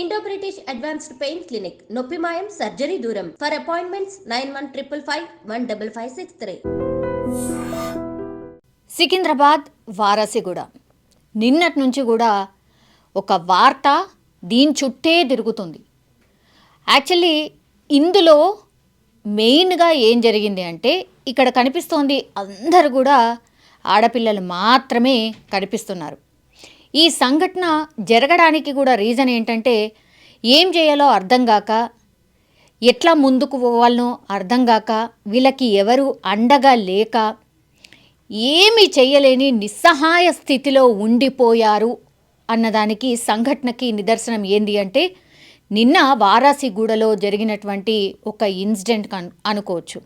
Indo British advanced pain clinic నొప్పి మాయం surgery దూరం ఫర్ అపాయింట్మెంట్స్ 9155515563. సికింద్రాబాద్ వారాసిగూడ నిన్నటి నుంచి కూడా ఒక వార్త దీని చుట్టే తిరుగుతుంది. యాక్చువల్లీ ఇందులో మెయిన్గా ఏం జరిగింది అంటే ఇక్కడ కనిపిస్తోంది అందరు కూడా ఆడపిల్లలు మాత్రమే కనిపిస్తున్నారు. ఈ సంఘటన జరగడానికి కూడా రీజన్ ఏంటంటే ఏం చేయాలో అర్థం కాక, ఎట్లా ముందుకు పోవాలనో అర్థం కాక, వీళ్ళకి ఎవరు అండగా లేక ఏమీ చేయలేని నిస్సహాయ స్థితిలో ఉండిపోయారు అన్నదానికి సంఘటనకి నిదర్శనం ఏంది అంటే నిన్న వారాసిగూడలో జరిగినటువంటి ఒక ఇన్సిడెంట్ అనుకోవచ్చు.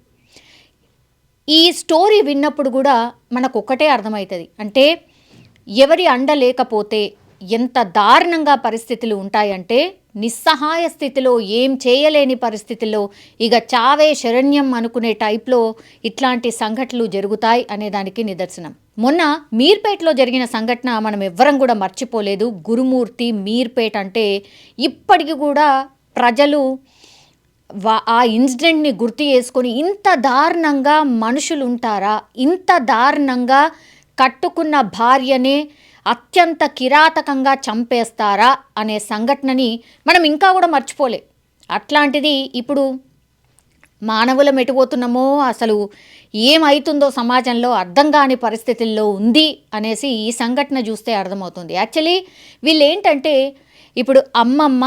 ఈ స్టోరీ విన్నప్పుడు కూడా మనకు ఒకటే అర్థమవుతుంది, అంటే ఎవరి అండ లేకపోతే ఎంత దారుణంగా పరిస్థితులు ఉంటాయంటే నిస్సహాయ స్థితిలో ఏం చేయలేని పరిస్థితుల్లో ఇక చావే శరణ్యం అనుకునే టైప్లో ఇట్లాంటి సంఘటనలు జరుగుతాయి అనేదానికి నిదర్శనం. మొన్న మీర్పేటలో జరిగిన సంఘటన మనం ఎవ్వరం కూడా మర్చిపోలేదు. గురుమూర్తి మీర్పేట అంటే ఇప్పటికి కూడా ప్రజలు ఆ ఇన్సిడెంట్ని గుర్తు చేసుకొని ఇంత దారుణంగా మనుషులు ఉంటారా, ఇంత దారుణంగా కట్టుకున్న భార్యనే అత్యంత కిరాతకంగా చంపేస్తారా అనే సంఘటనని మనం ఇంకా కూడా మర్చిపోలే. అట్లాంటిది ఇప్పుడు మానవులం ఎటుపోతున్నామో, అసలు ఏమవుతుందో సమాజంలో అర్థం కాని పరిస్థితుల్లో ఉంది అనేసి ఈ సంఘటన చూస్తే అర్థమవుతుంది. యాక్చువల్లీ వీళ్ళు ఏంటంటే ఇప్పుడు అమ్మమ్మ,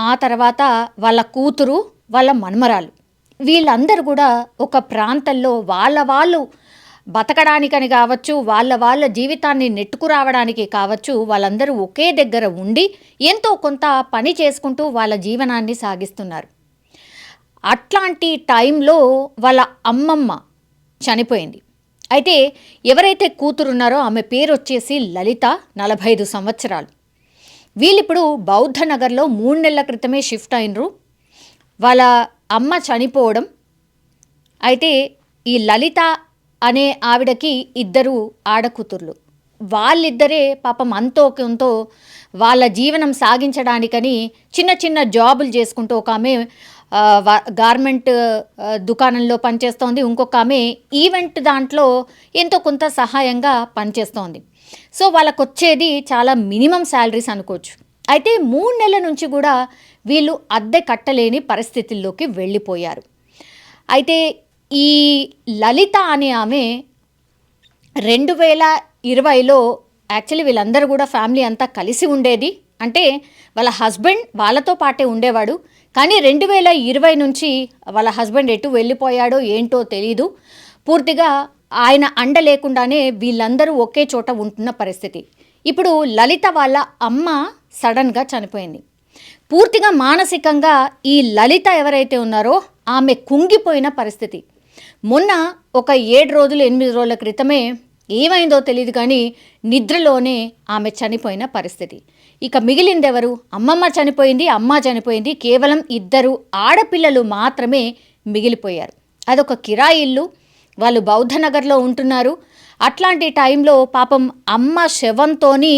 ఆ తర్వాత వాళ్ళ కూతురు, వాళ్ళ మన్మరాలు, వీళ్ళందరూ కూడా ఒక ప్రాంతంలో వాళ్ళు బతకడానికని కావచ్చు, వాళ్ళ జీవితాన్ని నెట్టుకురావడానికి కావచ్చు, వాళ్ళందరూ ఒకే దగ్గర ఉండి ఎంతో కొంత పని చేసుకుంటూ వాళ్ళ జీవనాన్ని సాగిస్తున్నారు. అట్లాంటి టైంలో వాళ్ళ అమ్మమ్మ చనిపోయింది. అయితే ఎవరైతే కూతురున్నారో ఆమె పేరు వచ్చేసి లలిత, 45 సంవత్సరాలు. వీళ్ళిప్పుడు బౌద్ధ నగర్లో 3 నెలల క్రితమే షిఫ్ట్ అయినరు. వాళ్ళ అమ్మ చనిపోవడం, అయితే ఈ లలిత అనే ఆవిడకి 2 ఆడకూతుర్లు. వాళ్ళిద్దరే పాపం అంతో కొంతో వాళ్ళ జీవనం సాగించడానికని చిన్న చిన్న జాబులు చేసుకుంటూ, ఒక ఆమె గార్మెంట్ దుకాణంలో పనిచేస్తోంది, ఇంకొక ఆమె ఈవెంట్ దాంట్లో ఎంతో కొంత సహాయంగా పనిచేస్తోంది. సో వాళ్ళకు వచ్చేది చాలా మినిమం శాలరీస్ అనుకోవచ్చు. అయితే 3 నెలల నుంచి కూడా వీళ్ళు అద్దె కట్టలేని పరిస్థితుల్లోకి వెళ్ళిపోయారు. అయితే ఈ లలిత అనే ఆమె 2020లో యాక్చువల్లీ వీళ్ళందరూ కూడా ఫ్యామిలీ అంతా కలిసి ఉండేది. అంటే వాళ్ళ హస్బెండ్ వాళ్ళతో పాటే ఉండేవాడు, కానీ 2020 నుంచి వాళ్ళ హస్బెండ్ ఎటు వెళ్ళిపోయాడో ఏంటో తెలీదు. పూర్తిగా ఆయన అండ లేకుండానే వీళ్ళందరూ ఒకే చోట ఉంటున్న పరిస్థితి. ఇప్పుడు లలిత వాళ్ళ అమ్మ సడన్గా చనిపోయింది. పూర్తిగా మానసికంగా ఈ లలిత ఎవరైతే ఉన్నారో ఆమె కుంగిపోయిన పరిస్థితి. మొన్న ఒక 7 రోజులు 8 రోజుల క్రితమే ఏమైందో తెలియదు, కానీ నిద్రలోనే ఆమె చనిపోయిన పరిస్థితి. ఇక మిగిలింది ఎవరు? అమ్మమ్మ చనిపోయింది, అమ్మ చనిపోయింది, కేవలం 2 ఆడపిల్లలు మాత్రమే మిగిలిపోయారు. అదొక కిరాయి ఇల్లు, వాళ్ళు బౌద్ధనగర్లో ఉంటున్నారు. అట్లాంటి టైంలో పాపం అమ్మ శవంతోని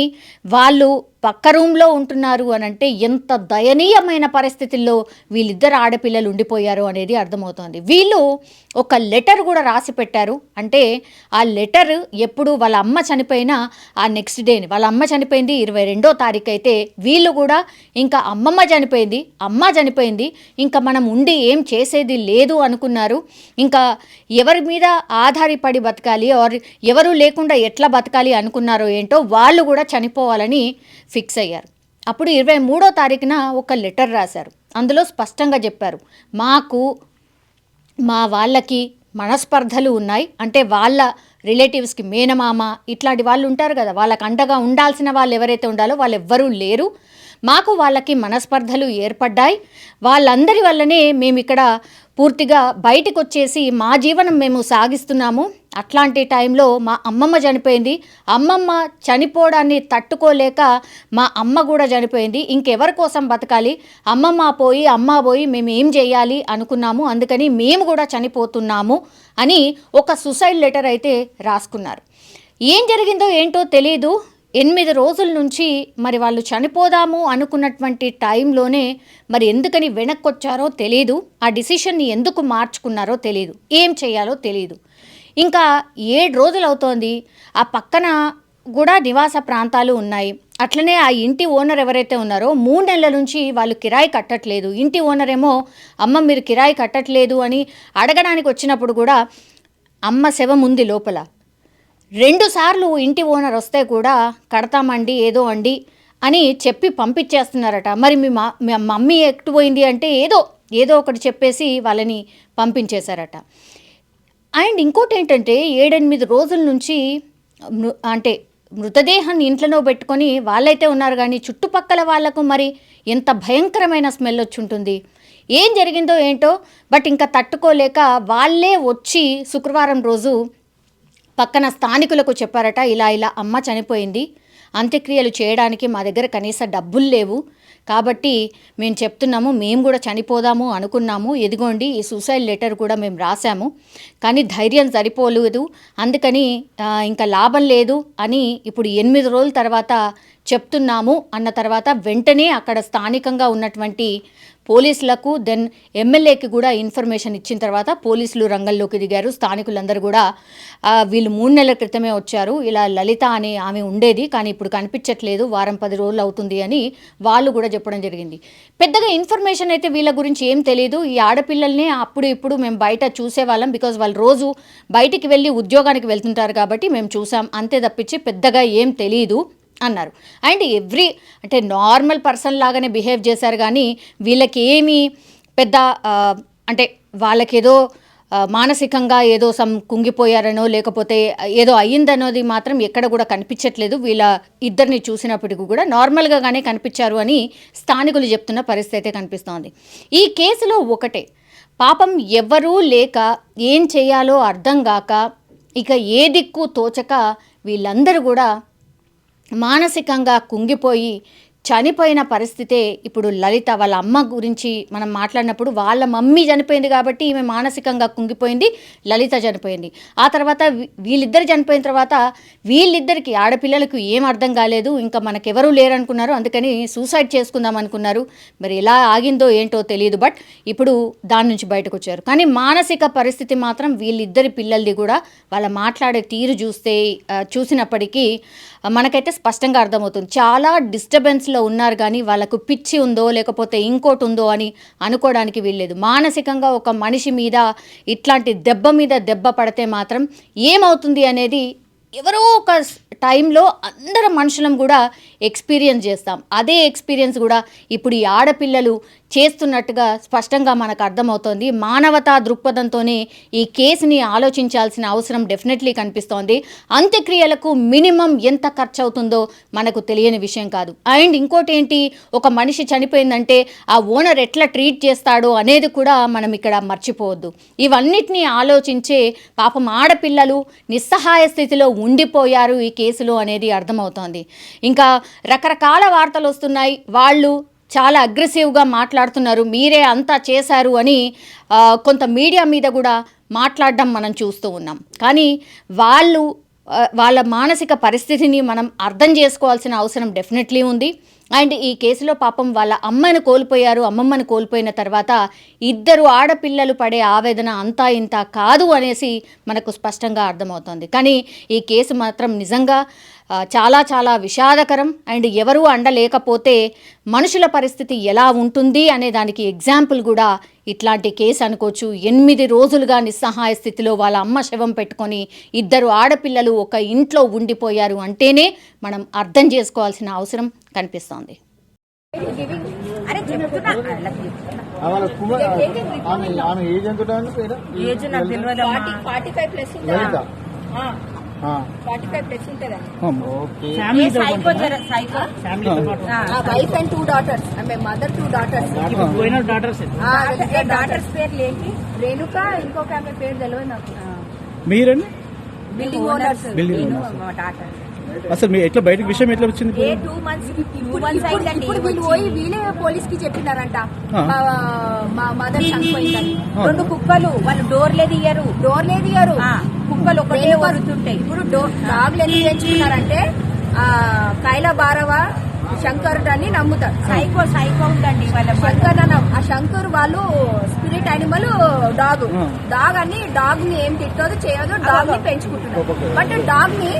వాళ్ళు పక్క రూమ్లో ఉంటున్నారు అని అంటే ఎంత దయనీయమైన పరిస్థితుల్లో వీళ్ళిద్దరు ఆడపిల్లలు ఉండిపోయారు అనేది అర్థమవుతోంది. వీళ్ళు ఒక లెటర్ కూడా రాసి పెట్టారు. అంటే ఆ లెటర్ ఎప్పుడు వాళ్ళ అమ్మ చనిపోయిన ఆ నెక్స్ట్ డేని, వాళ్ళ అమ్మ చనిపోయింది 22వ తారీఖు అయితే వీళ్ళు కూడా ఇంకా అమ్మ చనిపోయింది, ఇంకా మనం ఉండి ఏం చేసేది లేదు అనుకున్నారు. ఇంకా ఎవరి మీద ఆధారపడి బతకాలి, ఎవరు లేకుండా ఎట్లా బతకాలి అనుకున్నారో ఏంటో వాళ్ళు కూడా చనిపోవాలని ఫిక్స్ అయ్యారు. అప్పుడు 23వ తారీఖున ఒక లెటర్ రాశారు. అందులో స్పష్టంగా చెప్పారు, మాకు మా వాళ్ళకి మనస్పర్ధలు ఉన్నాయి, అంటే వాళ్ళ రిలేటివ్స్కి మేనమామ ఇట్లాంటి వాళ్ళు ఉంటారు కదా, వాళ్ళకి అండగా ఉండాల్సిన వాళ్ళు ఎవరైతే ఉండాలో వాళ్ళు ఎవ్వరూ లేరు, మాకు వాళ్ళకి మనస్పర్ధలు ఏర్పడ్డాయి, వాళ్ళందరి వల్లనే మేము ఇక్కడ పూర్తిగా బయటకు వచ్చేసి మా జీవనం మేము సాగిస్తున్నాము. అట్లాంటి టైంలో మా అమ్మమ్మ చనిపోయింది, అమ్మమ్మ చనిపోవడాన్ని తట్టుకోలేక మా అమ్మ కూడా చనిపోయింది, ఇంకెవరి కోసం బతకాలి, అమ్మ పోయి మేము ఏం చేయాలి అనుకున్నాము, అందుకని మేము కూడా చనిపోతున్నాము అని ఒక సూసైడ్ లెటర్ అయితే రాసుకున్నారు. ఏం జరిగిందో ఏంటో తెలీదు. 8 రోజుల నుంచి మరి వాళ్ళు చనిపోదాము అనుకున్నటువంటి టైంలోనే మరి ఎందుకని వెనక్కొచ్చారో తెలియదు, ఆ డిసిషన్ని ఎందుకు మార్చుకున్నారో తెలియదు, ఏం చేయాలో తెలియదు. ఇంకా 7 రోజులు అవుతోంది. ఆ పక్కన కూడా నివాస ప్రాంతాలు ఉన్నాయి. అట్లనే ఆ ఇంటి ఓనర్ ఎవరైతే ఉన్నారో 3 నెలల నుంచి వాళ్ళు కిరాయి కట్టట్లేదు. ఇంటి ఓనర్ ఏమో అమ్మ మీరు కిరాయి కట్టట్లేదు అని అడగడానికి వచ్చినప్పుడు కూడా అమ్మ శవం ఉంది లోపల. 2 సార్లు ఇంటి ఓనర్ వస్తే కూడా కడతామండి ఏదో అండి అని చెప్పి పంపించేస్తున్నారట. మరి మీ మమ్మీ ఎట్టుపోయింది అంటే ఏదో ఒకటి చెప్పేసి వాళ్ళని పంపించేశారట. అండ్ ఇంకోటి ఏంటంటే 7-8 రోజుల నుంచి అంటే మృతదేహాన్ని ఇంట్లోనో పెట్టుకొని వాళ్ళైతే ఉన్నారు, కానీ చుట్టుపక్కల వాళ్లకు మరి ఎంత భయంకరమైన స్మెల్ వచ్చి ఉంటుంది. ఏం జరిగిందో ఏంటో, బట్ ఇంకా తట్టుకోలేక వాళ్ళే వచ్చి శుక్రవారం రోజు పక్కన స్థానికులకు చెప్పారట, ఇలా అమ్మ చనిపోయింది, అంత్యక్రియలు చేయడానికి మా దగ్గర కనీస డబ్బులు లేవు, కాబట్టి మేము చెప్తున్నాము, మేము కూడా చనిపోదాము అనుకున్నాము, ఎదిగోండి ఈ సూసైడ్ లెటర్ కూడా మేము రాసాము, కానీ ధైర్యం సరిపోలేదు, అందుకని ఇంకా లాభం లేదు అని ఇప్పుడు 8 రోజుల తర్వాత చెప్తున్నాము అన్న తర్వాత వెంటనే అక్కడ స్థానికంగా ఉన్నటువంటి పోలీసులకు దెన్ ఎమ్మెల్యేకి కూడా ఇన్ఫర్మేషన్ ఇచ్చిన తర్వాత పోలీసులు రంగంలోకి దిగారు. స్థానికులందరూ కూడా వీళ్ళు 3 నెలల క్రితమే వచ్చారు, ఇలా లలిత అని ఆమె ఉండేది కానీ ఇప్పుడు కనిపించట్లేదు, వారం 10 రోజులు అవుతుంది అని వాళ్ళు కూడా చెప్పడం జరిగింది. పెద్దగా ఇన్ఫర్మేషన్ అయితే వీళ్ళ గురించి ఏం తెలియదు. ఈ ఆడపిల్లల్ని అప్పుడు ఇప్పుడు మేము బయట చూసేవాళ్ళం, బికాజ్ వాళ్ళు రోజు బయటికి వెళ్ళి ఉద్యోగానికి వెళ్తుంటారు కాబట్టి మేము చూసాం, అంతే తప్పించి పెద్దగా ఏం తెలియదు అన్నారు. అండ్ అంటే నార్మల్ పర్సన్ లాగానే బిహేవ్ చేశారు, కానీ వీళ్ళకి ఏమీ పెద్ద అంటే వాళ్ళకేదో మానసికంగా ఏదో కుంగిపోయారనో లేకపోతే ఏదో అయ్యిందన్నది మాత్రం ఎక్కడ కూడా కనిపించట్లేదు. వీళ్ళ ఇద్దరిని చూసినప్పటికీ కూడా నార్మల్గానే కనిపించారు అని స్థానికులు చెప్తున్న పరిస్థితి కనిపిస్తోంది. ఈ కేసులో ఒకటే పాపం ఎవ్వరూ లేక ఏం చేయాలో అర్థం కాక ఇక ఏ దిక్కు తోచక వీళ్ళందరూ కూడా మానసికంగా కుంగిపోయి చనిపోయిన పరిస్థితే ఇప్పుడు లలిత వాళ్ళ అమ్మ గురించి మనం మాట్లాడినప్పుడు వాళ్ళ మమ్మీ చనిపోయింది కాబట్టి ఈమె మానసికంగా కుంగిపోయింది, లలిత చనిపోయింది. ఆ తర్వాత వీళ్ళిద్దరు చనిపోయిన తర్వాత వీళ్ళిద్దరికి ఆడపిల్లలకు ఏం అర్థం కాలేదు, ఇంకా మనకెవరూ లేరనుకున్నారు, అందుకని సూసైడ్ చేసుకుందాం అనుకున్నారు. మరి ఎలా ఆగిందో ఏంటో తెలియదు, బట్ ఇప్పుడు దాని నుంచి బయటకు వచ్చారు. కానీ మానసిక పరిస్థితి మాత్రం వీళ్ళిద్దరి పిల్లలది కూడా వాళ్ళ మాట్లాడే తీరు చూసినప్పటికీ మనకైతే స్పష్టంగా అర్థమవుతుంది, చాలా డిస్టర్బెన్స్లో ఉన్నారు, కానీ వాళ్ళకు పిచ్చి ఉందో లేకపోతే ఇంకోటి ఉందో అని అనుకోవడానికి వీల్లేదు. మానసికంగా ఒక మనిషి మీద ఇట్లాంటి దెబ్బ మీద దెబ్బ పడితే మాత్రం ఏమవుతుంది అనేది ఎవరో ఒక టైంలో అందరం మనుషులం కూడా ఎక్స్పీరియన్స్ చేస్తాం. అదే ఎక్స్పీరియన్స్ కూడా ఇప్పుడు ఈ ఆడపిల్లలు చేస్తున్నట్టుగా స్పష్టంగా మనకు అర్థమవుతోంది. మానవతా దృక్పథంతోనే ఈ కేసుని ఆలోచించాల్సిన అవసరం డెఫినెట్లీ కనిపిస్తోంది. అంత్యక్రియలకు మినిమం ఎంత ఖర్చు అవుతుందో మనకు తెలియని విషయం కాదు. అండ్ ఇంకోటి ఏంటి, ఒక మనిషి చనిపోయిందంటే ఆ ఓనర్ ఎట్లా ట్రీట్ చేస్తాడో అనేది కూడా మనం ఇక్కడ మర్చిపోవద్దు. ఇవన్నిటినీ ఆలోచించే పాపం ఆడపిల్లలు నిస్సహాయ స్థితిలో ఉండిపోయారు ఈ కేసులో అనేది అర్థమవుతోంది. ఇంకా రకరకాల వార్తలు వస్తున్నాయి, వాళ్ళు చాలా అగ్రెసివ్గా మాట్లాడుతున్నారు, మీరే అంతా చేశారు అని కొంత మీడియా మీద కూడా మాట్లాడడం మనం చూస్తూ ఉన్నాం. కానీ వాళ్ళ మానసిక పరిస్థితిని మనం అర్థం చేసుకోవాల్సిన అవసరం డెఫినెట్లీ ఉంది. అండ్ ఈ కేసులో పాపం వాళ్ళ అమ్మను కోల్పోయారు, అమ్మమ్మను కోల్పోయిన తర్వాత ఇద్దరు ఆడపిల్లలు పడే ఆవేదన అంతా ఇంత కాదు అనేసి మనకు స్పష్టంగా అర్థమవుతుంది. కానీ ఈ కేసు మాత్రం నిజంగా చాలా చాలా విషాదకరం. అండ్ ఎవరూ అండలేకపోతే మనుషుల పరిస్థితి ఎలా ఉంటుంది అనే దానికి ఎగ్జాంపుల్ కూడా ఇట్లాంటి కేసు అనుకోవచ్చు. 8 రోజులుగా నిస్సహాయ స్థితిలో వాళ్ళ అమ్మ శవం పెట్టుకొని ఇద్దరు ఆడపిల్లలు ఒక ఇంట్లో ఉండిపోయారు అంటేనే మనం అర్థం చేసుకోవాల్సిన అవసరం కనిపిస్తోంది. Wife and 2 daughters. Mother 2 daughters. Daughters పేర్లు ఏంటి? రేణుక, ఇంకొక ఆమె పేరు తెలియదు నాకు. మీరండి బిల్డింగ్ ఓనర్స్. అసలు మీ ఎట్లా బయటకు విషయం ఎట్లా వచ్చింది? 2 months ఇప్పుడు వీళ్ళు పోయి వీళ్ళే పోలీస్ కి చెప్పినారంట మా మదర్ చనిపోయిందని. 2 కుక్కలు, వాళ్ళు డోర్లే తీయరు, కుక్కలు ఒకటే వరుతుంటాయి. ఇప్పుడు డాగ్లు ఎందుకు పెంచుకున్నారంటే కైలా బారవ శంకర్ అని నమ్ముతారు. సైకో ఉందండి వాళ్ళ శంకర్ ఆ శంకర్ వాళ్ళు స్పిరిట్ యానిమల్ డాగ్ అని డాగ్ ని ఏం తిట్టదు చేయదు, డాగ్ ని పెంచుకుంటున్నారు. బట్ డాగ్ ని